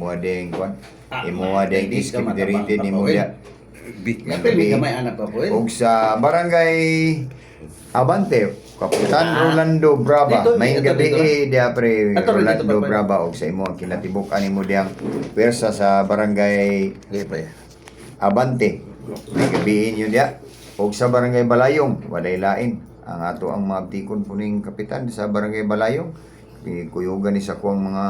imo adeng kwan. Imo may adeng hindi ka discriminated matapang, nimo Papa dia. Napili ka may anak pa po Og sa barangay Abante, Kapitan Rolando Brava, Dito, may dito, gabi dito. dia pre Ato, dito, Rolando Papa. Brava og sa imo ang kinatibuk-an nimo diyang pwersa sa barangay Sige pa Abante. May gabiin yun dia. Og sa barangay Balayong, walay lain. Ang ato ang mga tikon puning kapitan sa barangay Balayong. Kuyugan ni sa kuang mga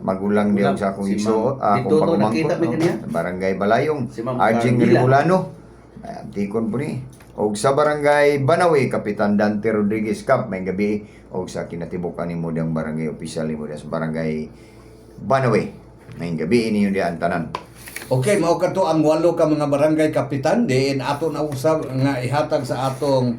magulang diya sa akong Si iso, Ma'am. Dito to nakita mi kaniya. barangay Balayong. Si Ma'am Arjing Carmila. Rimulano. Tikon po ni. Og sa barangay Banawi, Kapitan Dante Rodriguez Cap, may gabi. Og sa kinatibukan ni mo diyang barangay opisyal ni mo sa barangay Banawi. May gabi niyo diya ang tanan. Okay, mao ka to ang walo ka mga barangay kapitan diin ato na usab nga ihatag sa atong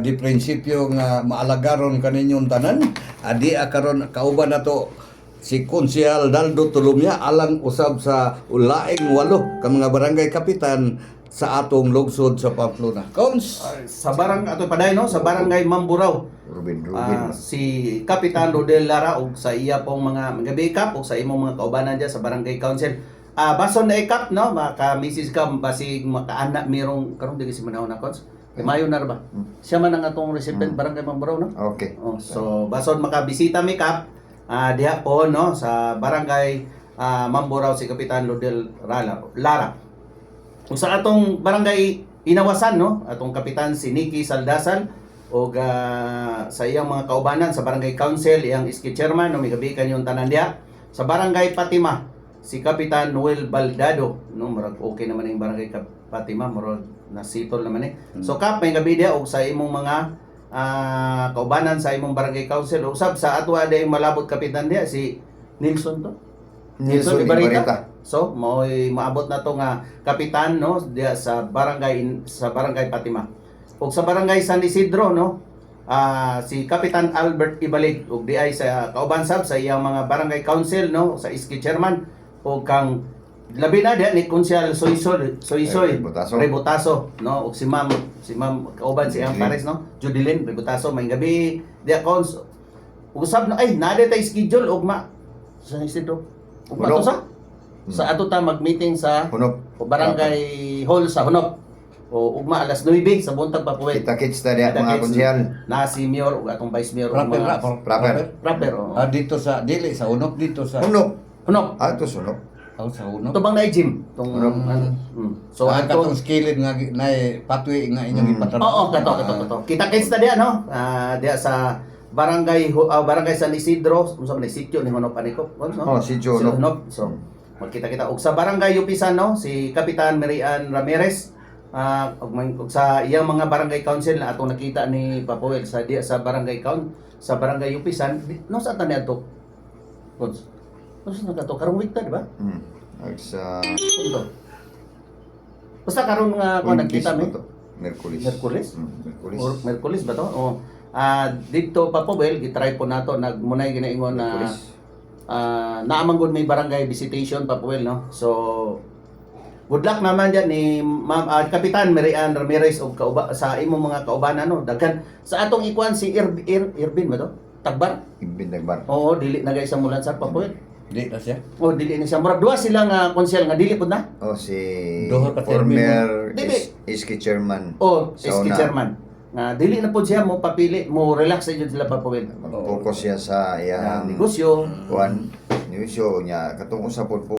di prinsipyo nga maalagaron kaninyong tanan. Adi karon kauban nato si Konsyal Daldo Tulumya alang usab sa ulaing walo ka mga barangay kapitan sa atong lungsod sa Pamplona. Kons Sa barang ato paday no, sa barangay Mamburao. Ruben. Si Kapitan Rodel Lara ug sa iya pong mga gabi kap ug sa imong mga kaubanan diyan sa barangay council. Bason na ikap no, maka misis ka basig makaana mirong karon dili si manahon na cons. Mayo na ra ba? Siya man ang atong recipient barangay Mamburao no. Okay. Oh, so bason makabisita mi kap diha po no sa barangay Mamburao si Kapitan Rodel Lara. Kung sa atong barangay Inawasan no, atong kapitan si Nicky Saldasal o sa iyang mga kaubanan sa barangay council, iyang iski chairman no, may gabi kanyong tanan diha. Sa barangay Patima si Kapitan Noel Baldado no, murag okay naman yung barangay Patima, murag nasitol naman So kap may gabi diha og sa imong mga kaubanan sa imong barangay council usab sa atwa day malabot kapitan diha si Nilson to. Nilson Ibarita. So, maabot na to nga kapitan no diya sa barangay Patima. Ug sa barangay San Isidro no, si Kapitan Albert Ibalig ug di ay sa kauban sab sa iyang mga barangay council no, sa iski chairman ug kang labi na diya ni Konsyal Soysoy Rebotaso no, ug si Ma'am kauban si ang Pares no, Judilyn Rebotaso may gabi diya cons. Ug usab na ay nade tay schedule ug sa Isidro. Ug to sa ato ta mag-meeting sa Hunop. barangay hall sa Hunop. O ugma alas 9 sa buntag pa puwet. Kita-kits ta diya mga konsyal. Na si mayor ug atong vice mayor ug mga Proper. dito sa dili sa unok dito sa Hunop. Hunop. Ato sunop. sa unok. Tubang na gym tong So katong skilled nga na patwi nga inyong ipatrabaho. Oo, kato. Kita-kits ta diya no. Diya sa barangay San Isidro, unsa man sitio ni Hunop aniko? Oh, sitio Hunop. So magkita-kita og sa barangay Yupisan no, si Kapitan Marian Ramirez ug sa iyang mga barangay council na atong nakita ni Papuel sa barangay sa barangay Yupisan no sa tani ato. No sa nagato karong week ta di ba? Sa Basta karong mga nagkita mi. Merkulis. Merkulis ba to? O dito Papuel gitry po nato nagmunay ginaingon na naamang gud may barangay visitation Papuel no. So good luck naman diyan ni Ma'am Kapitan Marian Ramirez og sa imong mga kaubanan no. Daghan sa atong ikuan si Irvin ba to? Tagbar. Ibin Tagbar. Oo, dili na guys sa mulan sa Papuel. Di na siya. Oh, dili na siya. Murag duha sila nga konsyel nga dili pud na. Oh, si Dohor ka former Dili. iski chairman. Oh, Sa iski una. chairman. Nga dili na pud siya mo papili, mo relax sa jud sila Papuel. Mag-focus siya sa iyang Negosyo. kuan negosyo niya katong usapod po